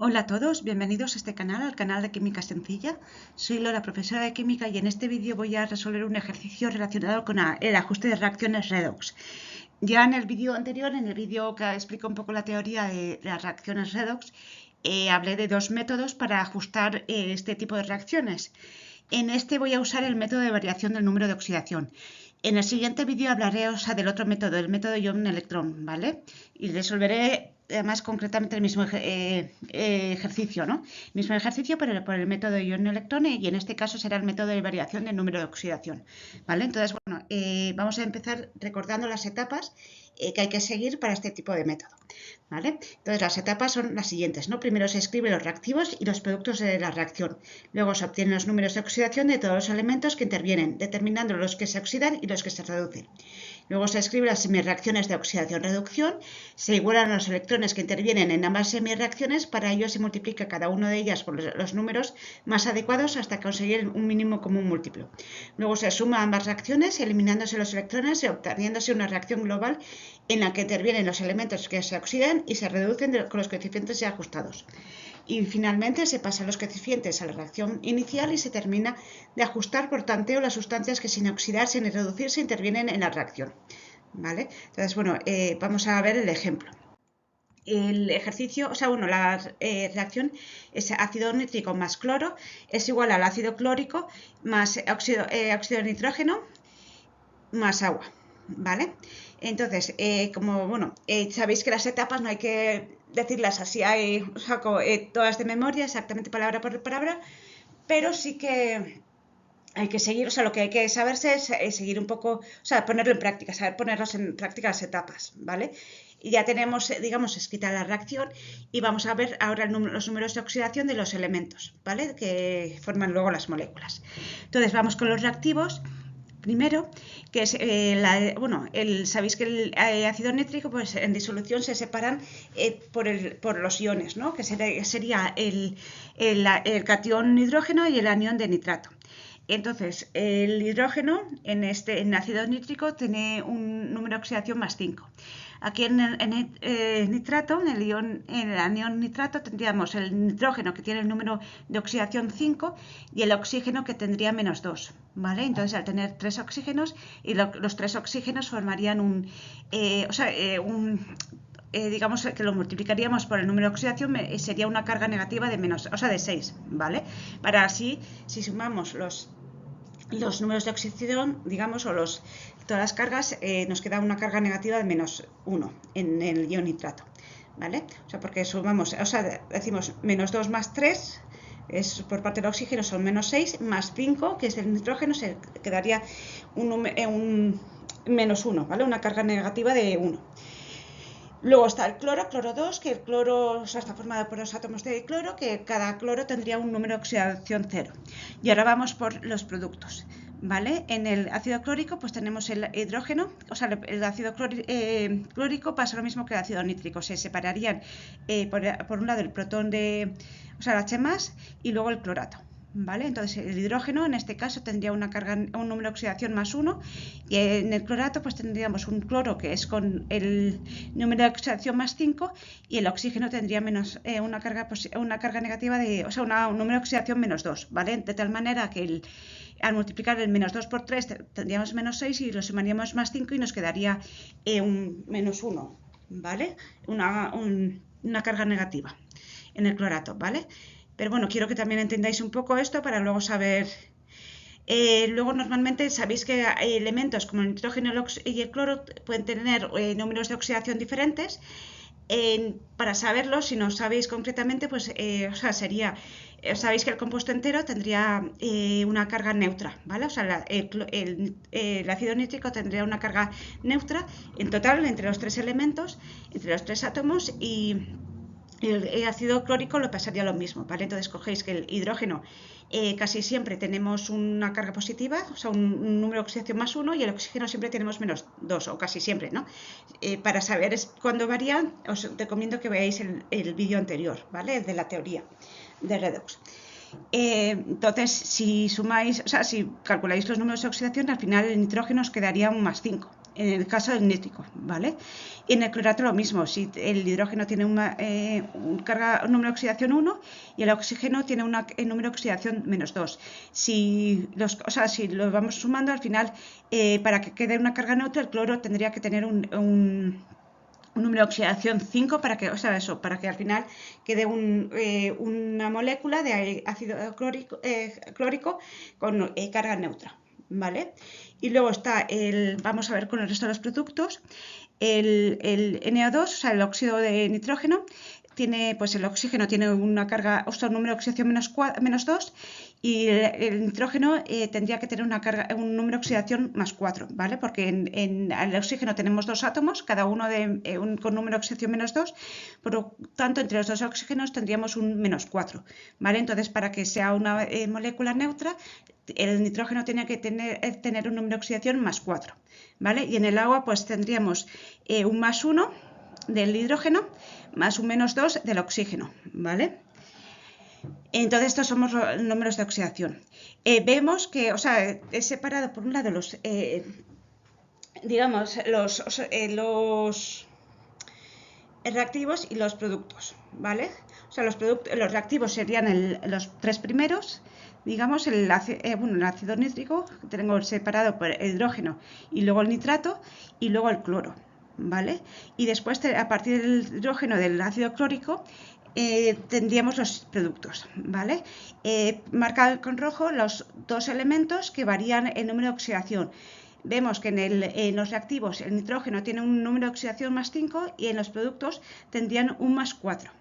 Hola a todos, bienvenidos a este canal, al canal de Química Sencilla. Soy Lola, profesora de Química, y en este vídeo voy a resolver un ejercicio relacionado con el ajuste de reacciones redox. Ya en el vídeo anterior, en el vídeo que explica un poco la teoría de las reacciones redox, hablé de dos métodos para ajustar este tipo de reacciones. En este voy a usar el método de variación del número de oxidación. En el siguiente vídeo hablaré del otro método, el método ion-electrón, ¿vale? Y resolveré además concretamente el mismo ejercicio, ¿no? Mismo ejercicio, pero por el método ion-electrón, y en este caso será el método de variación del número de oxidación, ¿vale? Entonces, bueno, vamos a empezar recordando las etapas que hay que seguir para este tipo de método, ¿vale? Entonces, las etapas son las siguientes, ¿no? Primero se escriben los reactivos y los productos de la reacción. Luego se obtienen los números de oxidación de todos los elementos que intervienen, determinando los que se oxidan y los que se reducen. Luego se escriben las semireacciones de oxidación-reducción, se igualan los electrones que intervienen en ambas semireacciones, para ello se multiplica cada una de ellas por los números más adecuados hasta conseguir un mínimo común múltiplo. Luego se suma ambas reacciones, eliminándose los electrones y obteniéndose una reacción global en la que intervienen los elementos que se oxidan y se reducen con los coeficientes ya ajustados. Y finalmente se pasan los coeficientes a la reacción inicial y se termina de ajustar por tanteo las sustancias que sin oxidarse ni reducirse intervienen en la reacción, ¿vale? Entonces, bueno, vamos a ver el ejemplo. El ejercicio, la reacción es ácido nítrico más cloro es igual al ácido clórico más óxido de nitrógeno más agua, ¿vale? Entonces, sabéis que las etapas no hay que decirlas así, saco todas de memoria, exactamente palabra por palabra, pero sí que hay que seguir, lo que hay que saberse es seguir un poco, ponerlo en práctica, saber ponerlos en práctica las etapas, ¿vale? Y ya tenemos, digamos, escrita la reacción y vamos a ver ahora los números de oxidación de los elementos, ¿vale? Que forman luego las moléculas. Entonces, vamos con los reactivos. Primero, que es sabéis que el ácido nítrico, pues en disolución se separan por los iones, ¿no? Que sería el catión hidrógeno y el anión de nitrato. Entonces, el hidrógeno en ácido nítrico tiene un número de oxidación más 5. Aquí en el nitrato, en el anión nitrato, tendríamos el nitrógeno, que tiene el número de oxidación 5, y el oxígeno, que tendría menos 2, ¿vale? Entonces, al tener 3 oxígenos, y los 3 oxígenos formarían digamos que lo multiplicaríamos por el número de oxidación, sería una carga negativa de 6, ¿vale? Para así, si sumamos los números de oxidación, digamos, todas las cargas, nos queda una carga negativa de menos 1 en el ion nitrato, ¿vale? Porque sumamos, decimos menos 2 más 3, es por parte del oxígeno son menos 6, más 5, que es el nitrógeno, se quedaría un menos 1, ¿vale? Una carga negativa de 1. Luego está el cloro 2, que el cloro está formado por los átomos de cloro, que cada cloro tendría un número de oxidación 0. Y ahora vamos por los productos, ¿vale? En el ácido clórico pues tenemos el hidrógeno, el ácido clórico pasa lo mismo que el ácido nítrico, se separarían por un lado el protón el H+, y luego el clorato. ¿Vale? Entonces el hidrógeno en este caso tendría un número de oxidación más 1, y en el clorato pues tendríamos un cloro que es con el número de oxidación más 5, y el oxígeno tendría una carga negativa un número de oxidación menos 2, ¿vale? De tal manera que al multiplicar el menos 2 por 3 tendríamos menos 6 y lo sumaríamos más 5 y nos quedaría un menos 1, ¿vale? Una carga negativa en el clorato, ¿vale? Pero bueno, quiero que también entendáis un poco esto para luego saber. Luego normalmente sabéis que hay elementos como el nitrógeno y el cloro pueden tener números de oxidación diferentes. Para saberlo, si no sabéis concretamente, pues sabéis que el compuesto entero tendría una carga neutra, ¿vale? El ácido nítrico tendría una carga neutra en total entre los 3 elementos, entre los 3 átomos, y el ácido clórico lo pasaría lo mismo, ¿vale? Entonces cogéis que el hidrógeno casi siempre tenemos una carga positiva, un número de oxidación más 1, y el oxígeno siempre tenemos menos 2, o casi siempre, ¿no? Para saber cuándo varían, os recomiendo que veáis el vídeo anterior, ¿vale? El de la teoría de redox. Entonces, si calculáis los números de oxidación, al final el nitrógeno os quedaría un más 5 en el caso del nítrico, ¿vale? Y en el clorato lo mismo, si el hidrógeno tiene un número de oxidación 1 y el oxígeno tiene un número de oxidación -2. Si lo vamos sumando, al final, para que quede una carga neutra, el cloro tendría que tener un número de oxidación 5 para que, para que al final quede una molécula de ácido clórico con carga neutra, ¿vale? Y luego está vamos a ver con el resto de los productos, el NO2, el óxido de nitrógeno, tiene, pues el oxígeno tiene una carga, un número de oxidación -2 y el nitrógeno tendría que tener un número de oxidación +4, ¿vale? Porque en el oxígeno tenemos 2 átomos, cada uno con número de oxidación -2, por lo tanto entre los 2 oxígenos tendríamos un -4, ¿vale? Entonces, para que sea una molécula neutra, el nitrógeno tenía que tener un número de oxidación +4, ¿vale? Y en el agua pues tendríamos un +1 del hidrógeno más un -2 del oxígeno, ¿vale? Entonces estos son los números de oxidación. Vemos que, he separado por un lado los reactivos y los productos, ¿vale? Los reactivos serían los 3 primeros, digamos, el ácido nítrico, que tengo separado por el hidrógeno y luego el nitrato y luego el cloro, ¿vale? Y después, a partir del hidrógeno del ácido clórico, tendríamos los productos, ¿vale? Marcado con rojo los 2 elementos que varían el número de oxidación. Vemos que en los reactivos el nitrógeno tiene un número de oxidación +5 y en los productos tendrían un +4.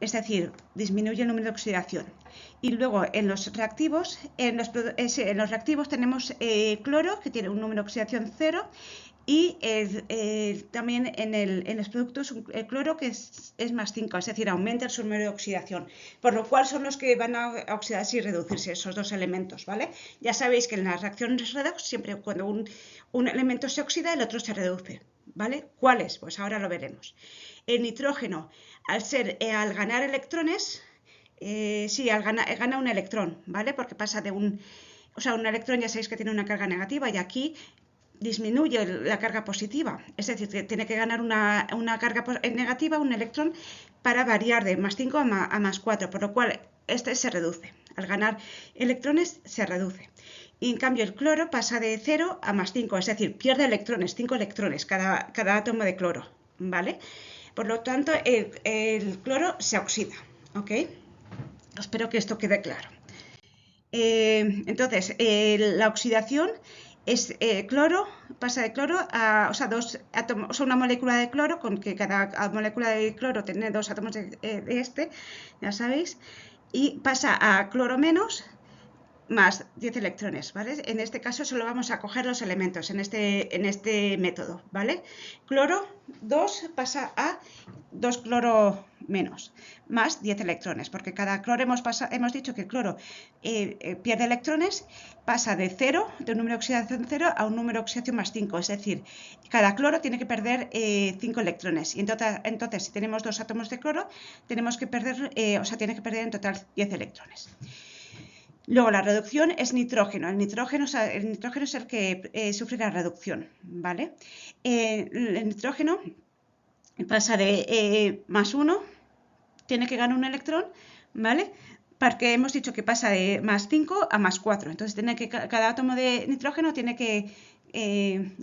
Es decir, disminuye el número de oxidación. Y luego en los reactivos, tenemos cloro, que tiene un número de oxidación 0, y también en los productos el cloro, que es +5, es decir, aumenta su número de oxidación, por lo cual son los que van a oxidarse y reducirse, esos 2 elementos, ¿vale? Ya sabéis que en las reacciones redox, siempre cuando un elemento se oxida, el otro se reduce, ¿vale? ¿Cuáles? Pues ahora lo veremos. El nitrógeno, al ganar electrones, gana un electrón, ¿vale? Porque pasa de un electrón, ya sabéis que tiene una carga negativa, y aquí disminuye la carga positiva, es decir, que tiene que ganar una carga negativa, un electrón, para variar de +5 a +4, por lo cual este se reduce. Al ganar electrones se reduce. Y en cambio el cloro pasa de 0 a +5, es decir, pierde electrones, 5 electrones cada átomo de cloro, ¿vale? Por lo tanto, el cloro se oxida, ¿ok? Espero que esto quede claro. Entonces, la oxidación es cloro, pasa de cloro a, dos átomos, una molécula de cloro, con que cada molécula de cloro tiene 2 átomos de ya sabéis, y pasa a cloro menos más 10 electrones, ¿vale? En este caso solo vamos a coger los elementos en este método, ¿vale? Cloro 2 pasa a 2 cloro menos, más 10 electrones, porque cada cloro hemos dicho que el cloro pierde electrones, pasa de 0, de un número de oxidación 0 a un número de oxidación +5, es decir, cada cloro tiene que perder 5 electrones, y entonces si tenemos 2 átomos de cloro, tenemos que perder, tiene que perder en total 10 electrones. Luego la reducción es nitrógeno. El nitrógeno es el que sufre la reducción, ¿vale? El nitrógeno pasa de +1, tiene que ganar un electrón, ¿vale? Porque hemos dicho que pasa de +5 a +4. Entonces cada átomo de nitrógeno tiene que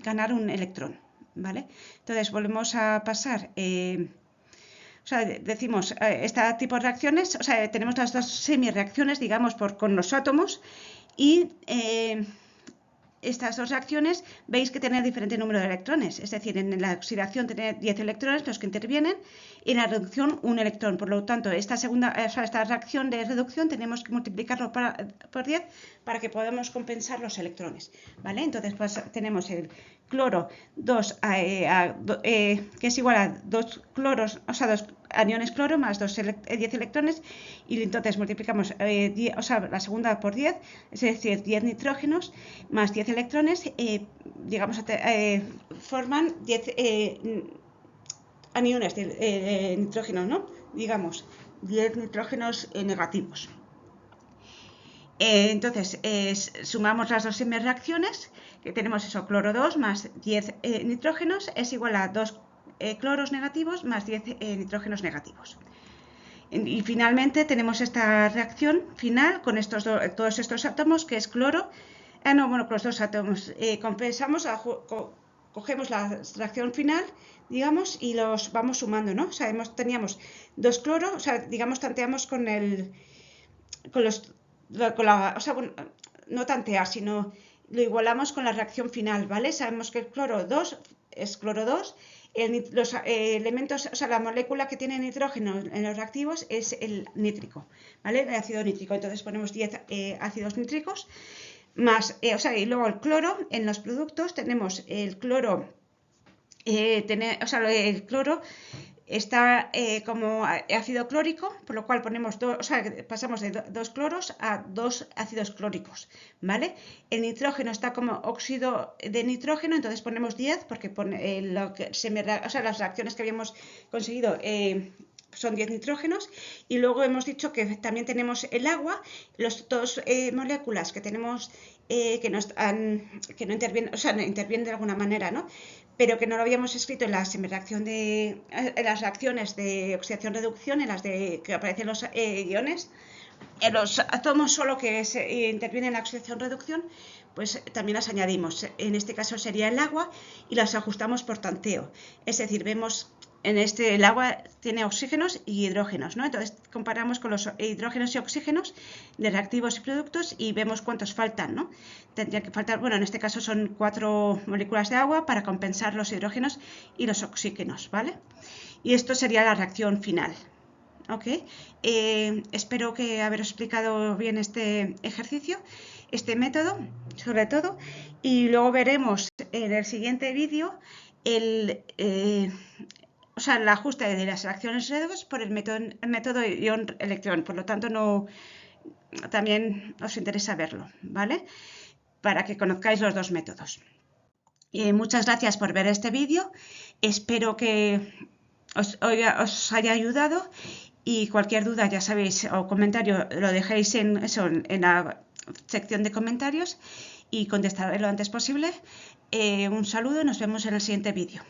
ganar un electrón, ¿vale? Entonces volvemos a pasar... decimos, este tipo de reacciones, tenemos las 2 semireacciones, digamos, con los átomos, y estas 2 reacciones veis que tienen diferente número de electrones, es decir, en la oxidación tiene 10 electrones los que intervienen, y en la reducción un electrón. Por lo tanto, esta reacción de reducción tenemos que multiplicarlo por 10 para que podamos compensar los electrones, ¿vale? Entonces tenemos el cloro 2, que es igual a 2 cloros, 2 aniones cloro más 10 electrones, y entonces multiplicamos la segunda por 10, es decir, 10 nitrógenos más 10 electrones, forman 10 aniones de nitrógeno, ¿no? Digamos, 10 nitrógenos negativos. Entonces, sumamos las dos reacciones, que tenemos eso, cloro 2 más 10 nitrógenos es igual a 2 cloros negativos más 10 nitrógenos negativos. Y finalmente tenemos esta reacción final con todos estos átomos, que es cloro. Con los dos átomos compensamos, cogemos la reacción final, digamos, y los vamos sumando, ¿no? O sea, teníamos 2 cloros, o sea, digamos, tanteamos con no tantear, sino lo igualamos con la reacción final, ¿vale? Sabemos que el cloro 2 es cloro 2, los elementos, o sea, la molécula que tiene nitrógeno en los reactivos es el nítrico, ¿vale? El ácido nítrico. Entonces ponemos 10 ácidos nítricos más, y luego el cloro. En los productos tenemos el cloro, el cloro está como ácido clórico, por lo cual pasamos de 2 cloros a 2 ácidos clóricos, ¿vale? El nitrógeno está como óxido de nitrógeno, entonces ponemos 10 porque las reacciones que habíamos conseguido son 10 nitrógenos, y luego hemos dicho que también tenemos el agua, las dos moléculas que tenemos que no intervienen, o sea, no intervienen de alguna manera, ¿no? Pero que no lo habíamos escrito en las reacciones de oxidación-reducción, en las que aparecen los iones, en los átomos solo que intervienen en la oxidación-reducción, pues también las añadimos. En este caso sería el agua, y las ajustamos por tanteo. Es decir, vemos el agua tiene oxígenos y hidrógenos, ¿no? Entonces comparamos con los hidrógenos y oxígenos de reactivos y productos y vemos cuántos faltan, ¿no? Tendría que faltar, bueno, en este caso son 4 moléculas de agua para compensar los hidrógenos y los oxígenos, ¿vale? Y esto sería la reacción final. ¿Ok? Espero que haber explicado bien este ejercicio, este método, sobre todo, y luego veremos en el siguiente vídeo el ajuste de las reacciones redox por el método ion-electrón. Por lo tanto, también os interesa verlo, ¿vale? Para que conozcáis los dos métodos. Muchas gracias por ver este vídeo. Espero que os haya ayudado, y cualquier duda, ya sabéis, o comentario, lo dejéis en la sección de comentarios y contestaré lo antes posible. Un saludo y nos vemos en el siguiente vídeo.